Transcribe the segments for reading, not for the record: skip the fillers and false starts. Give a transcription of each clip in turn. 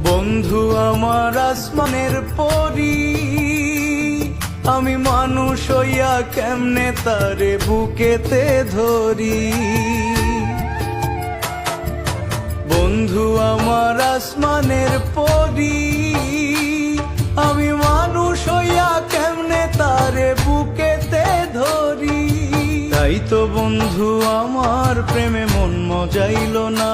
বন্ধু আমার আসমানের পরি, আমি মানুষ হইয়া কেমনে তারে বুকেতে ধরি। বন্ধু আমার আসমানের পরি, আমি মানুষ হইয়া কেমনে তারে বুকেতে ধরি। তাই তো বন্ধু আমার প্রেমে মন মজাইল না,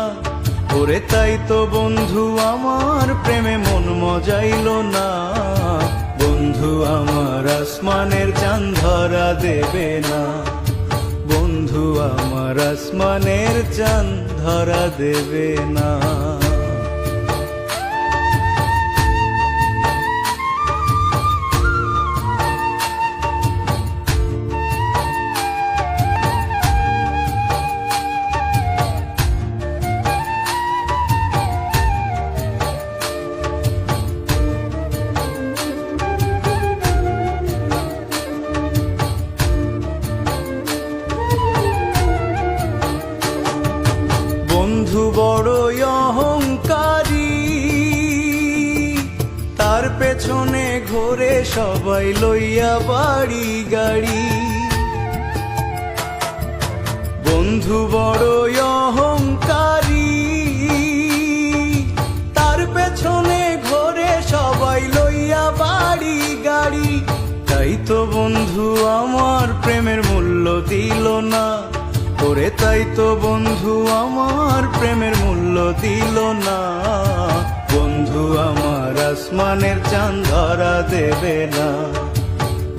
ওরে তাই তো বন্ধু আমার প্রেমে মন মজাইল না। বন্ধু আমার আসমানের চাঁদ ধরা দেবে না, বন্ধু আমার আসমানের চাঁদ ধরা দেবে না। বন্ধু বড়ই অহংকারী, তার পেছনে ঘোরে সবাই লইয়া বাড়ি গাড়ি। বন্ধু বড়ই অহংকারী, তার পেছনে ঘোরে সবাই লইয়া বাড়ি গাড়ি। তাই তো বন্ধু আমার প্রেমের মূল্য দিল না, ওরে তাই তো বন্ধু আমার প্রেমের মূল্য দিল না। বন্ধু আমার আসমানের চাঁদ ধরা দেবে না,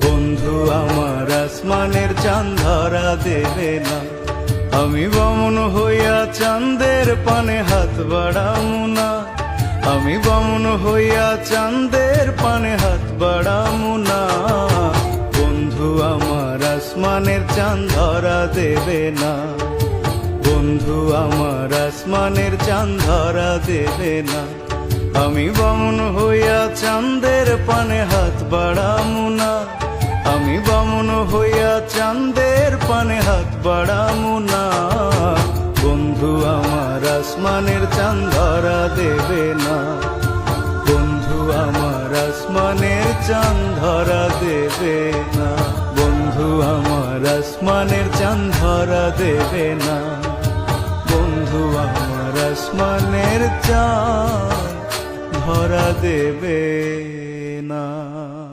বন্ধু আমার আসমানের চাঁদ ধরা দেবে না। আমি বামুন হইয়া চাঁদের পানে হাত বাড়ামু না, আমি বামুন হইয়া চাঁদের পানে হাত বাড়ামু না। বন্ধু আমার আসমানের চাঁদ ধরা দেবে না, বন্ধু আমার আসমানের চাঁদ ধরা দেবে না। আমি বামুন হইয়া চাঁদের পানে হাত বাড়ামু না, আমি বামুন হইয়া চাঁদের পানে হাত বাড়ামু না। বন্ধু আমার আসমানের চাঁদ ধরা দেবে না, বন্ধু আমার আসমানের চাঁদ ধরা দেবে না, বন্ধু আমার আসমানের চাঁদ ধরা দেবে না, বন্ধু আমার আসমানের চাঁদ ধরা দেবে না।